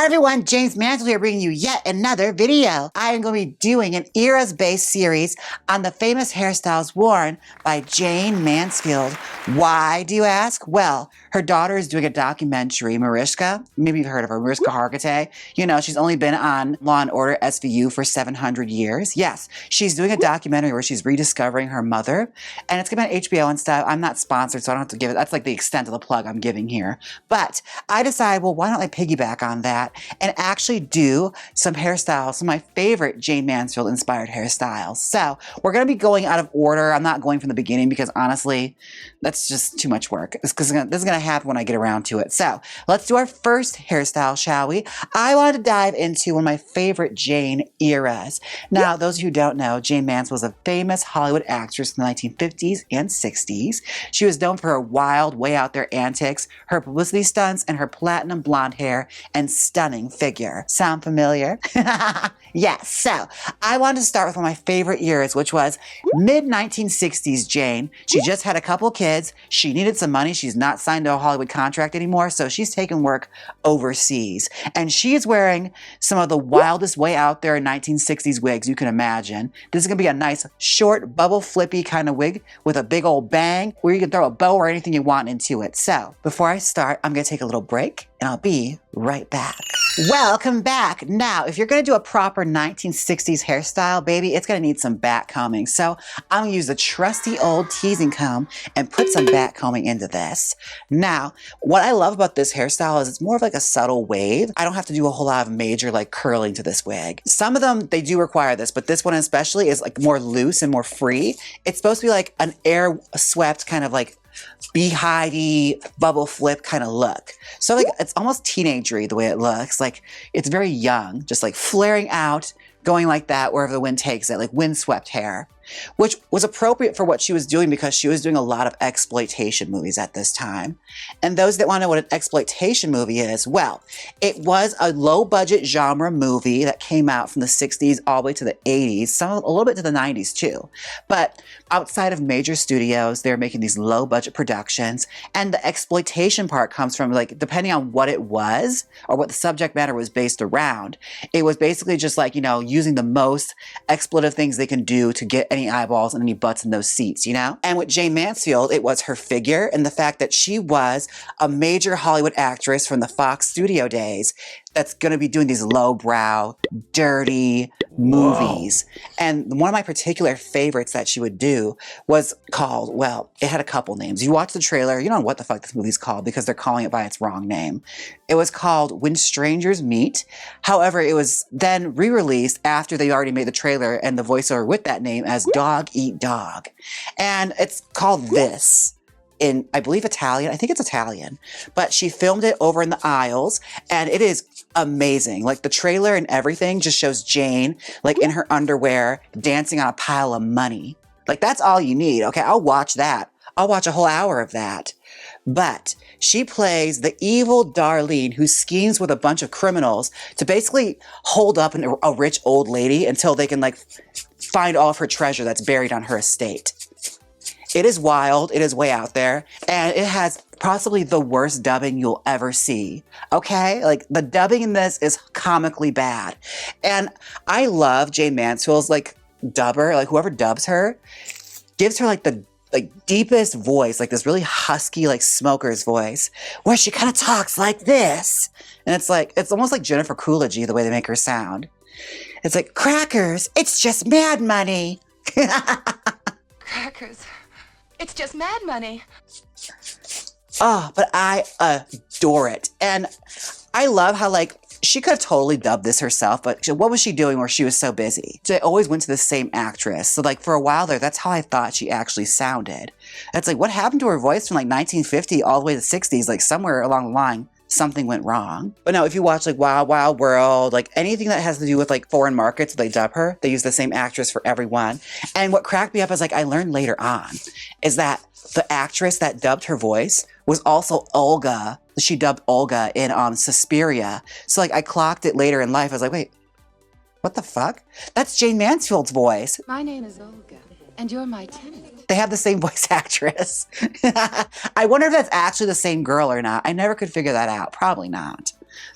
everyone, Jaymes Mansfield here bringing you yet another video. I am going to be doing an eras-based series on the famous hairstyles worn by Jayne Mansfield. Why, do you ask? Well, her daughter is doing a documentary, Mariska. Maybe you've heard of her, Mariska Hargitay. You know, she's only been on Law & Order SVU for 700 years. Yes, she's doing a documentary where she's rediscovering her mother, and it's going to be on HBO and stuff. I'm not sponsored, so I don't have to give it. That's like the extent of the plug I'm giving here. But I decided, well, why don't I piggyback on that and actually do some hairstyles, some of my favorite Jayne Mansfield inspired hairstyles. So we're going to be going out of order. I'm not going from the beginning because honestly, that's just too much work. This is going to happen when I get around to it. So let's do our first hairstyle, shall we? I wanted to dive into one of my favorite Jayne eras. Now, those of you who don't know, Jayne Mansfield was a famous Hollywood actress in the 1950s and 60s. She was known for her wild, way out there antics, her publicity stunts, and her platinum blonde hair and stunning figure. Sound familiar? Yes. So I wanted to start with one of my favorite eras, which was mid-1960s Jayne. She just had a couple kids. She needed some money. She's not signed to a Hollywood contract anymore, so she's taking work overseas. And she is wearing some of the wildest, way out there 1960s wigs you can imagine. This is going to be a nice, short, bubble flippy kind of wig with a big old bang where you can throw a bow or anything you want into it. So before I start, I'm going to take a little break and I'll be right back. Welcome back. Now, if you're going to do a proper 1960s hairstyle, baby, it's going to need some back combing. So I'm going to use the trusty old teasing comb and put some back combing into this. Now, what I love about this hairstyle is it's more of like a subtle wave. I don't have to do a whole lot of major like curling to this wig. Some of them, they do require this, but this one especially is like more loose and more free. It's supposed to be like an air swept kind of like beehive-y bubble flip kind of look. So like it's almost teenagery the way it looks. Like it's very young, just like flaring out, going like that wherever the wind takes it, like windswept hair, which was appropriate for what she was doing because she was doing a lot of exploitation movies at this time. And those that want to know what an exploitation movie is, well, it was a low-budget genre movie that came out from the 60s all the way to the 80s, a little bit to the 90s too. But outside of major studios, they're making these low-budget productions, and the exploitation part comes from, like, depending on what it was or what the subject matter was based around, it was basically just like, you know, using the most exploitive things they can do to get any eyeballs and any butts in those seats, you know? And with Jayne Mansfield, it was her figure and the fact that she was a major Hollywood actress from the Fox studio days that's going to be doing these lowbrow, dirty movies. Whoa. And one of my particular favorites that she would do was called, well, it had a couple names. You watch the trailer, you don't know what the fuck this movie's called because they're calling it by its wrong name. It was called When Strangers Meet. However, it was then re-released after they already made the trailer and the voiceover with that name as Dog Eat Dog. And it's called this. In, I believe, Italian. I think it's Italian. But she filmed it over in the aisles, and it is amazing. Like, the trailer and everything just shows Jayne, like, in her underwear, dancing on a pile of money. Like, that's all you need. Okay, I'll watch that. I'll watch a whole hour of that. But she plays the evil Darlene who schemes with a bunch of criminals to basically hold up a rich old lady until they can, like, find all of her treasure that's buried on her estate. It is wild, it is way out there, and it has possibly the worst dubbing you'll ever see, okay? Like, the dubbing in this is comically bad. And I love Jayne Mansfield's, like, dubber, like, whoever dubs her, gives her, like, the deepest voice, like this really husky, like, smoker's voice, where she kind of talks like this. And it's like, it's almost like Jennifer Coolidge, the way they make her sound. It's like, crackers, it's just mad money. Crackers. It's just mad money. Oh, but I adore it. And I love how, like, she could have totally dubbed this herself, but what was she doing where she was so busy? She always went to the same actress. So, like, for a while there, that's how I thought she actually sounded. It's like, what happened to her voice from, like, 1950 all the way to the 60s? Like, somewhere along the line, something went wrong. But no, if you watch, like, Wild Wild World, like, anything that has to do with, like, foreign markets, they dub her. They use the same actress for everyone. And what cracked me up is, like, I learned later on is that the actress that dubbed her voice was also Olga. She dubbed Olga in Suspiria. So, like, I clocked it later in life. I was like, wait, what the fuck? That's Jayne Mansfield's voice. My name is Olga, and you're my tenant. They have the same voice actress. I wonder if that's actually the same girl or not. I never could figure that out. Probably not.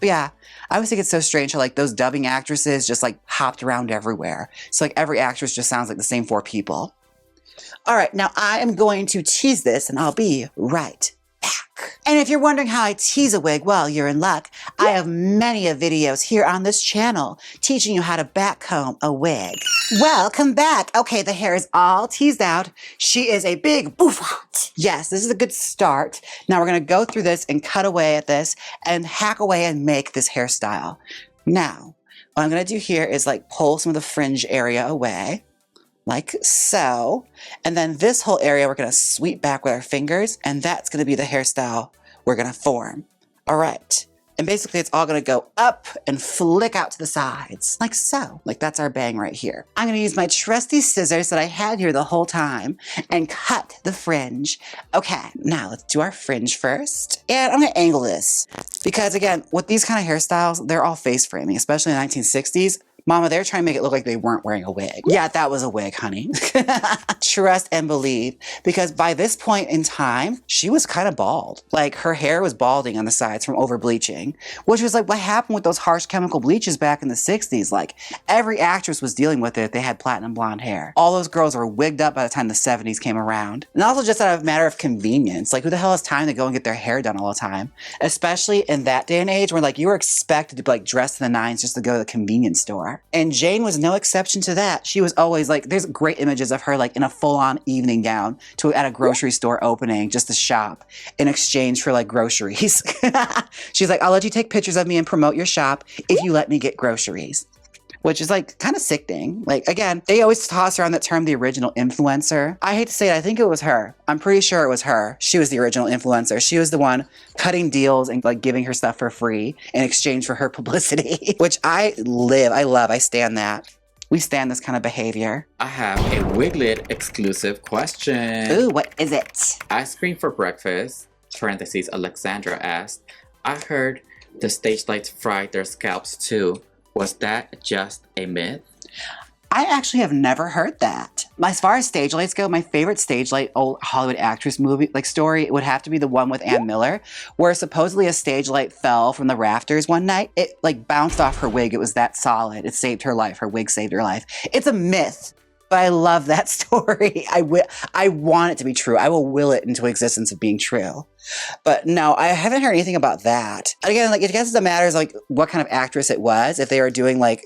But yeah, I always think it's so strange how like those dubbing actresses just like hopped around everywhere. So like every actress just sounds like the same 4 people. All right, now I am going to tease this and I'll be right back. And if you're wondering how I tease a wig, well, you're in luck. I have many of videos here on this channel teaching you how to backcomb a wig. Welcome back. Okay, the hair is all teased out. She is a big bouffant. Yes, this is a good start. Now we're gonna go through this and cut away at this and hack away and make this hairstyle. Now, what I'm gonna do here is like pull some of the fringe area away, like so. And then this whole area we're gonna sweep back with our fingers, and that's gonna be the hairstyle we're gonna form. All right. And basically it's all gonna go up and flick out to the sides, like so. Like that's our bang right here. I'm gonna use my trusty scissors that I had here the whole time and cut the fringe. Okay, now let's do our fringe first. And I'm gonna angle this because again, with these kind of hairstyles, they're all face framing, especially in the 1960s. Mama, they're trying to make it look like they weren't wearing a wig. Yeah, that was a wig, honey. Trust and believe. Because by this point in time, she was kind of bald. Like her hair was balding on the sides from over bleaching, which was like what happened with those harsh chemical bleaches back in the 60s. Like every actress was dealing with it if they had platinum blonde hair. All those girls were wigged up by the time the 70s came around. And also just out of a matter of convenience. Like who the hell has time to go and get their hair done all the time? Especially in that day and age where like you were expected to be like dressed in the 9s just to go to the convenience store. And Jayne was no exception to that. She was always like, there's great images of her like in a full-on evening gown at a grocery store opening just to shop in exchange for like groceries. She's like, I'll let you take pictures of me and promote your shop if you let me get groceries. Which is like kind of sickening. Like again, they always toss around that term, the original influencer. I hate to say it, I think it was her. I'm pretty sure it was her. She was the original influencer. She was the one cutting deals and like giving her stuff for free in exchange for her publicity, which I love, I stand that. We stand this kind of behavior. I have a Wiglet exclusive question. Ooh, what is it? Ice cream for breakfast, parentheses, Alexandra asked. I heard the stage lights fried their scalps too. Was that just a myth? I actually have never heard that. As far as stage lights go, my favorite stage light old Hollywood actress movie like story would have to be the one with Ann Miller, where supposedly a stage light fell from the rafters one night. It like bounced off her wig. It was that solid. It saved her life. Her wig saved her life. It's a myth, but I love that story. I want it to be true. I will will it into existence of being true. But no, I haven't heard anything about that. Again, like, I guess it matters like what kind of actress it was. If they were doing like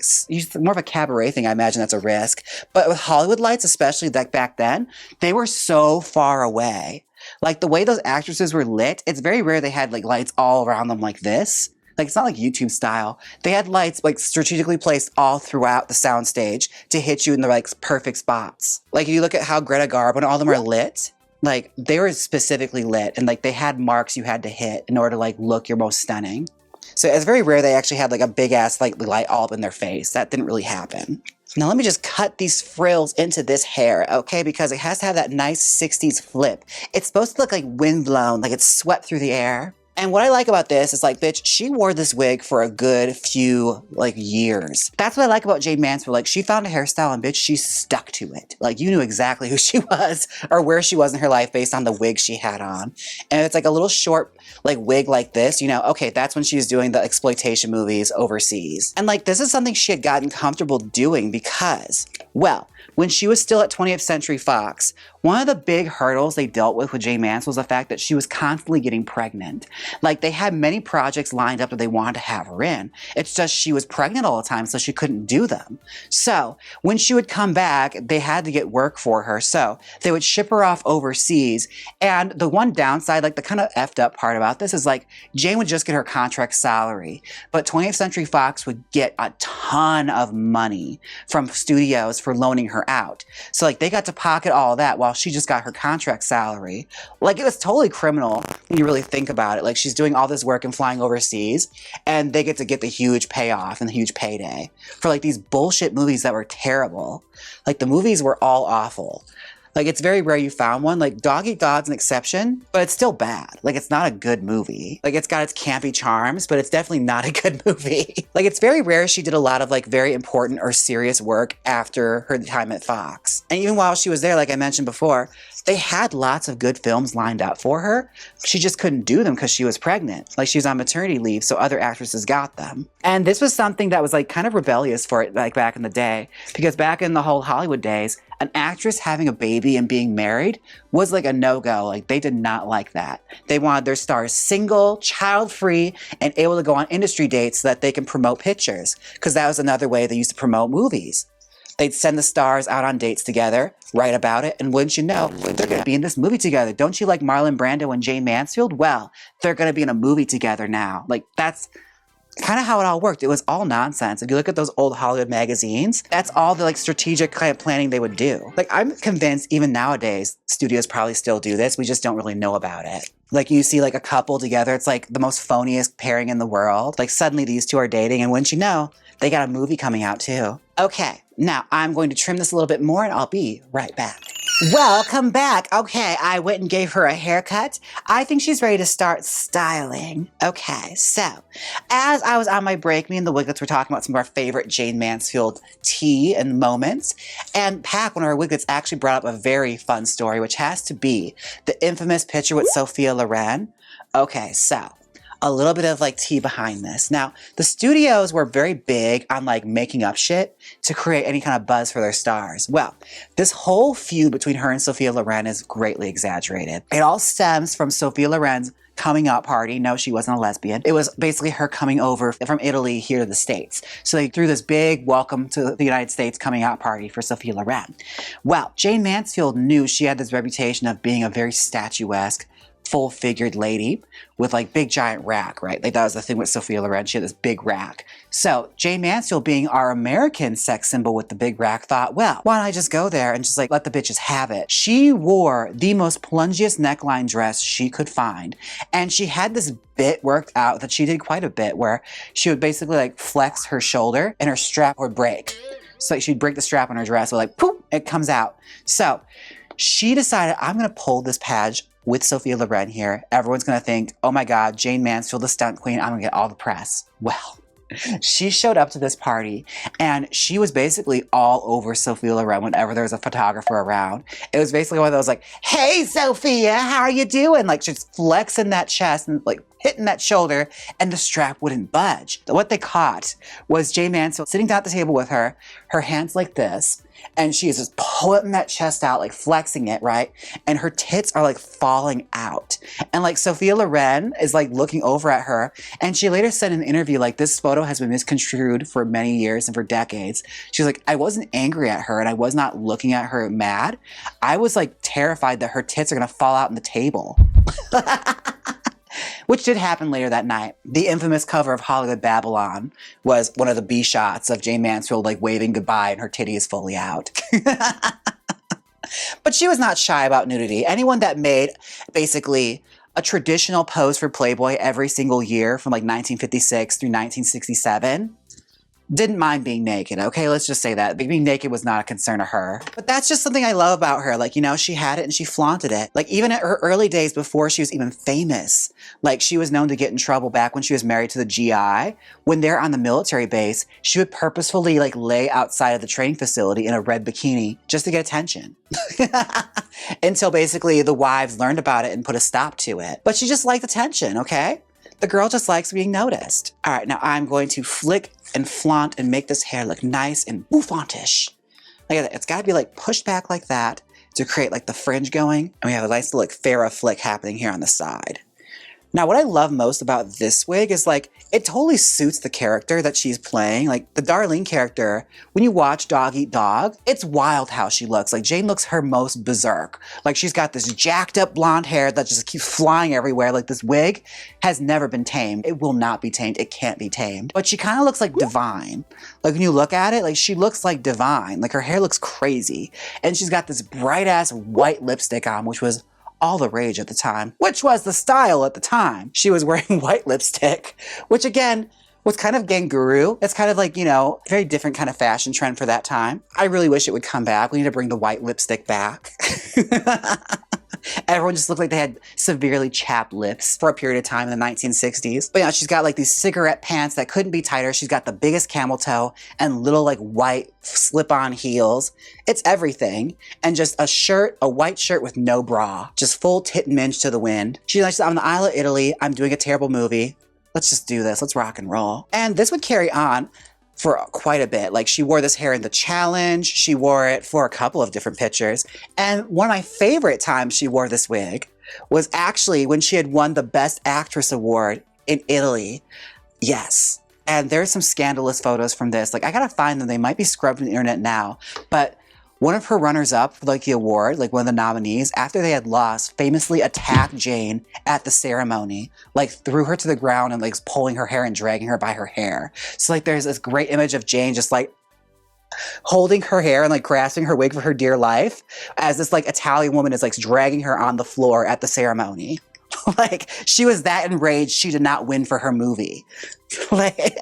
more of a cabaret thing, I imagine that's a risk. But with Hollywood lights, especially like back then, they were so far away. Like the way those actresses were lit, it's very rare they had like lights all around them like this. Like it's not like YouTube style. They had lights like strategically placed all throughout the soundstage to hit you in the like perfect spots. Like if you look at how Greta Garbo and all of them are lit, like they were specifically lit and like they had marks you had to hit in order to like look your most stunning. So it's very rare they actually had like a big ass like light all up in their face. That didn't really happen. Now let me just cut these frills into this hair, okay? Because it has to have that nice 60s flip. It's supposed to look like windblown, like it's swept through the air. And what I like about this is like, bitch, she wore this wig for a good few like years. That's what I like about Jayne Mansfield. Like she found a hairstyle and bitch, she stuck to it. Like you knew exactly who she was or where she was in her life based on the wig she had on. And it's like a little short like wig like this, you know, okay, that's when she was doing the exploitation movies overseas. And like, this is something she had gotten comfortable doing because, well, when she was still at 20th Century Fox, one of the big hurdles they dealt with Jayne Mansfield was the fact that she was constantly getting pregnant. Like they had many projects lined up that they wanted to have her in. It's just she was pregnant all the time, so she couldn't do them. So when she would come back, they had to get work for her. So they would ship her off overseas. And the one downside, like the kind of effed up part about this is like Jayne would just get her contract salary, but 20th Century Fox would get a ton of money from studios for loaning her out. So like they got to pocket all that while she just got her contract salary. Like it was totally criminal when you really think about it. Like she's doing all this work and flying overseas and they get to get the huge payoff and the huge payday for like these bullshit movies that were terrible. Like the movies were all awful. Like it's very rare you found one. Like Dog Eat Dog's an exception, but it's still bad. Like it's not a good movie. Like it's got its campy charms, but it's definitely not a good movie. Like it's very rare she did a lot of like very important or serious work after her time at Fox. And even while she was there, like I mentioned before, They had lots of good films lined up for her. She just couldn't do them because she was pregnant. Like she was on maternity leave, so other actresses got them. And this was something that was like kind of rebellious for it, like back in the day, because back in the whole Hollywood days, an actress having a baby and being married was like a no-go. Like they did not like that. They wanted their stars single, child-free, and able to go on industry dates so that they can promote pictures. Because that was another way they used to promote movies. They'd send the stars out on dates together, write about it, and wouldn't you know, they're going to be in this movie together. Don't you like Marlon Brando and Jayne Mansfield? Well, they're going to be in a movie together now. Like that's kind of how it all worked. It was all nonsense. If you look at those old Hollywood magazines, that's all the like strategic kind of planning they would do. Like I'm convinced even nowadays, studios probably still do this. We just don't really know about it. Like you see like a couple together, it's like the most phoniest pairing in the world. Like suddenly these two are dating and wouldn't you know, they got a movie coming out too. Okay, now I'm going to trim this a little bit more and I'll be right back. Welcome back. Okay, I went and gave her a haircut. I think she's ready to start styling. Okay, so as I was on my break, me and the Wiglets were talking about some of our favorite Jayne Mansfield tea and moments. And Pac, one of our Wiglets, actually brought up a very fun story, which has to be the infamous picture with Sophia Loren. Okay, so a little bit of like tea behind this. Now, the studios were very big on like making up shit to create any kind of buzz for their stars. Well, this whole feud between her and Sophia Loren is greatly exaggerated. It all stems from Sophia Loren's coming out party. No, she wasn't a lesbian. It was basically her coming over from Italy here to the States. So they threw this big welcome to the United States coming out party for Sophia Loren. Well, Jayne Mansfield knew she had this reputation of being a very statuesque, full-figured lady with like big giant rack, right? Like that was the thing with Sophia Loren. She had this big rack. So Jayne Mansfield, being our American sex symbol with the big rack, thought, well, why don't I just go there and just like let the bitches have it? She wore the most plungiest neckline dress she could find. And she had this bit worked out that she did quite a bit where she would basically like flex her shoulder and her strap would break. So she'd break the strap on her dress, so like poof, it comes out. So she decided, I'm gonna pull this page with Sophia Loren here. Everyone's gonna think, oh my God, Jayne Mansfield, the stunt queen, I'm gonna get all the press. Well, she showed up to this party and she was basically all over Sophia Loren whenever there was a photographer around. It was basically one of those like, hey Sophia, how are you doing? Like she's flexing that chest and like hitting that shoulder and the strap wouldn't budge. What they caught was Jayne Mansfield sitting down at the table with her hands like this, and she is just pulling that chest out, like flexing it, right? And her tits are like falling out. And like Sophia Loren is like looking over at her. And she later said in an interview, like this photo has been misconstrued for many years and for decades. She was like, I wasn't angry at her and I was not looking at her mad. I was like terrified that her tits are gonna fall out on the table. Which did happen later that night. The infamous cover of Hollywood Babylon was one of the B shots of Jayne Mansfield like waving goodbye and her titty is fully out. But she was not shy about nudity. Anyone that made basically a traditional pose for Playboy every single year from like 1956 through 1967 didn't mind being naked, okay? Let's just say that. Being naked was not a concern to her. But that's just something I love about her. Like, you know, she had it and she flaunted it. Like, even at her early days before she was even famous, like, she was known to get in trouble back when she was married to the GI. When they're on the military base, she would purposefully, like, lay outside of the training facility in a red bikini just to get attention. Until basically the wives learned about it and put a stop to it. But she just liked attention, okay? The girl just likes being noticed. All right, now I'm going to flick and flaunt and make this hair look nice and bouffantish. Look at that. It's got to be like pushed back like that to create like the fringe going. And we have a nice little like Farrah flick happening here on the side. Now, what I love most about this wig is like, it totally suits the character that she's playing. Like the Darlene character, when you watch Dog Eat Dog, it's wild how she looks. Like Jayne looks her most berserk. Like she's got this jacked up blonde hair that just keeps flying everywhere. Like this wig has never been tamed. It will not be tamed. It can't be tamed. But she kind of looks like Divine. Like when you look at it, like she looks like Divine. Like her hair looks crazy. And she's got this bright ass white lipstick on, which was all the rage at the time, which was the style at the time. She was wearing white lipstick, which again, was kind of kangaroo. It's kind of like, you know, very different kind of fashion trend for that time. I really wish it would come back. We need to bring the white lipstick back. Everyone just looked like they had severely chapped lips for a period of time in the 1960s. But yeah, she's got like these cigarette pants that couldn't be tighter. She's got the biggest camel toe and little like white slip-on heels. It's everything. And just a shirt, a white shirt with no bra. Just full tit and minge to the wind. She's like, I'm on the Isle of Italy. I'm doing a terrible movie. Let's just do this. Let's rock and roll. And this would carry on for quite a bit. Like she wore this hair in The Challenge. She wore it for a couple of different pictures. And one of my favorite times she wore this wig was actually when she had won the Best Actress Award in Italy. Yes. And there's some scandalous photos from this. Like I gotta find them. They might be scrubbed from the internet now. But one of her runners-up for like the award, like one of the nominees, after they had lost, famously attacked Jayne at the ceremony, like threw her to the ground and like pulling her hair and dragging her by her hair. So like there's this great image of Jayne just like holding her hair and like grasping her wig for her dear life as this like Italian woman is like dragging her on the floor at the ceremony. Like she was that enraged she did not win for her movie. Like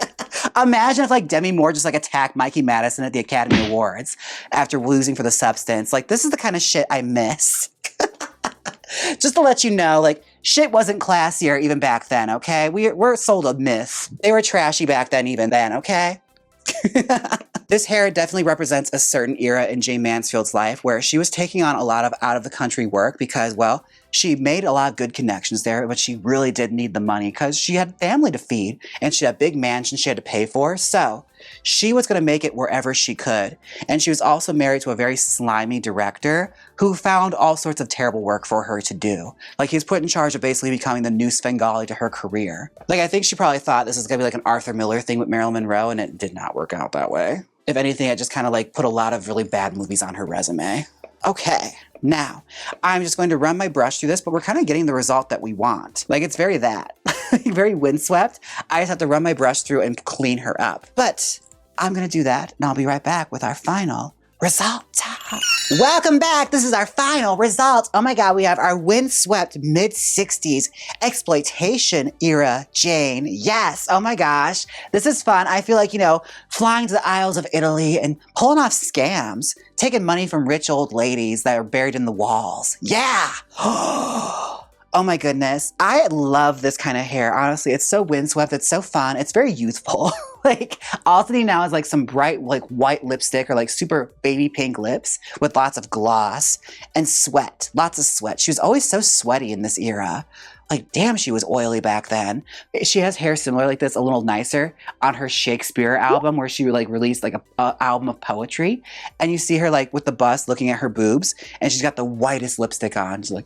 imagine if like Demi Moore just like attacked Mikey Madison at the Academy Awards after losing for The Substance. Like this is the kind of shit I miss. Just to let you know, like shit wasn't classier even back then, okay? We're sold a myth. They were trashy back then even then, okay? This hair definitely represents a certain era in Jayne Mansfield's life where she was taking on a lot of out-of-the-country work because, well, she made a lot of good connections there, but she really did need the money because she had family to feed and she had big mansions she had to pay for. So she was going to make it wherever she could. And she was also married to a very slimy director who found all sorts of terrible work for her to do. Like he was put in charge of basically becoming the new Svengali to her career. Like I think she probably thought this was going to be like an Arthur Miller thing with Marilyn Monroe, and it did not work out that way. If anything, it just kind of like put a lot of really bad movies on her resume. Okay, now I'm just going to run my brush through this, but we're kind of getting the result that we want. Like it's very that, very windswept. I just have to run my brush through and clean her up. But I'm going to do that and I'll be right back with our final result. Welcome back. This is our final result. Oh my God, we have our windswept mid-60s exploitation era Jayne. Yes. Oh my gosh. This is fun. I feel like, you know, flying to the Isles of Italy and pulling off scams, taking money from rich old ladies that are buried in the walls. Yeah. Oh my goodness. I love this kind of hair. Honestly, it's so windswept. It's so fun. It's very youthful. Like all I need now is like some bright like white lipstick or like super baby pink lips with lots of gloss and sweat. Lots of sweat. She was always so sweaty in this era. Like, damn, she was oily back then. She has hair similar like this, a little nicer, on her Shakespeare album where she like released like a album of poetry. And you see her like with the bust looking at her boobs and she's got the whitest lipstick on. She's like,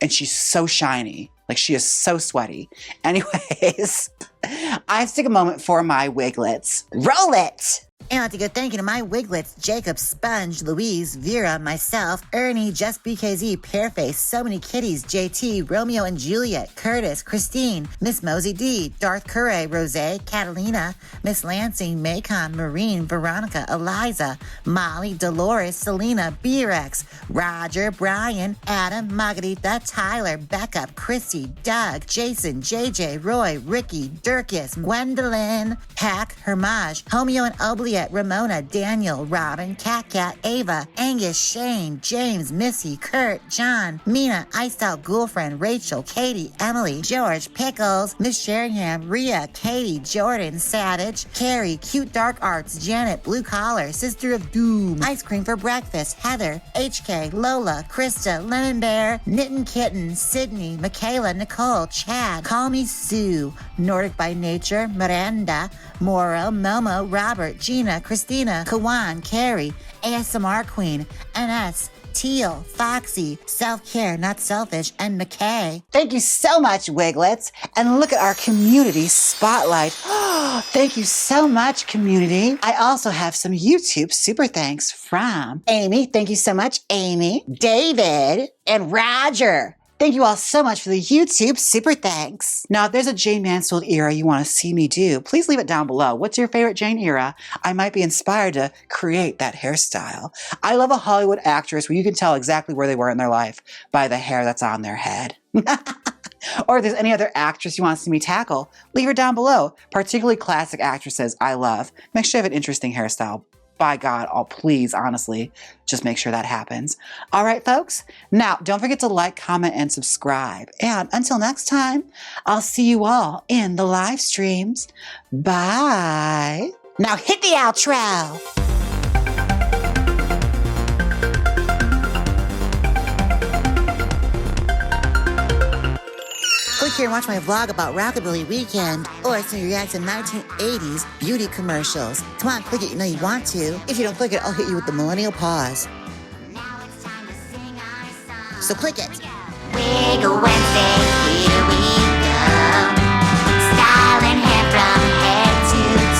and she's so shiny. Like she is so sweaty. Anyways, I have to take a moment for my wiglets. Roll it! And I'd like to go thank you to my wiglets, Jacob, Sponge, Louise, Vera, myself, Ernie, Just BKZ, Pearface, So Many Kitties, JT, Romeo and Juliet, Curtis, Christine, Miss Mosey D, Darth Curray, Rose, Catalina, Miss Lansing, Macon, Marine, Veronica, Eliza, Molly, Dolores, Selena, B-Rex, Roger, Brian, Adam, Margarita, Tyler, Becca, Chrissy, Doug, Jason, JJ, Roy, Ricky, Dirkus, Gwendolyn, Pack, Hermage, Homeo and Obliette, Ramona, Daniel, Robin, Cat, Ava, Angus, Shane, James, Missy, Kurt, John, Mina, Iced Out Girlfriend, Rachel, Katie, Emily, George, Pickles, Miss Sheringham, Rhea, Katie, Jordan, Savage, Carrie, Cute Dark Arts, Janet, Blue Collar, Sister of Doom, Ice Cream for Breakfast, Heather, HK, Lola, Krista, Lemon Bear, Knittin' Kitten, Sydney, Michaela, Nicole, Chad, Call Me Sue, Nordic by Nature, Miranda, Moro, Momo, Robert, Gina, Christina, Kawan, Carrie, ASMR Queen, NS, Teal, Foxy, Self-Care, Not Selfish, and McKay. Thank you so much, Wiglets. And look at our community spotlight. Thank you so much, community. I also have some YouTube super thanks from Amy. Thank you so much, Amy, David, and Roger. Thank you all so much for the YouTube super thanks. Now, if there's a Jayne Mansfield era you want to see me do, please leave it down below. What's your favorite Jayne era? I might be inspired to create that hairstyle. I love a Hollywood actress where you can tell exactly where they were in their life by the hair that's on their head. Or if there's any other actress you want to see me tackle, leave her down below. Particularly classic actresses I love. Make sure you have an interesting hairstyle. by God, oh, please, honestly, just make sure that happens. All right, folks. Now, don't forget to like, comment, and subscribe. And until next time, I'll see you all in the live streams. Bye. Now hit the outro. Click here and watch my vlog about Rockabilly Weekend or see me react to 1980s beauty commercials. Come on, click it, you know you want to. If you don't click it, I'll hit you with the millennial pause. So click it. Wiggle Wednesday.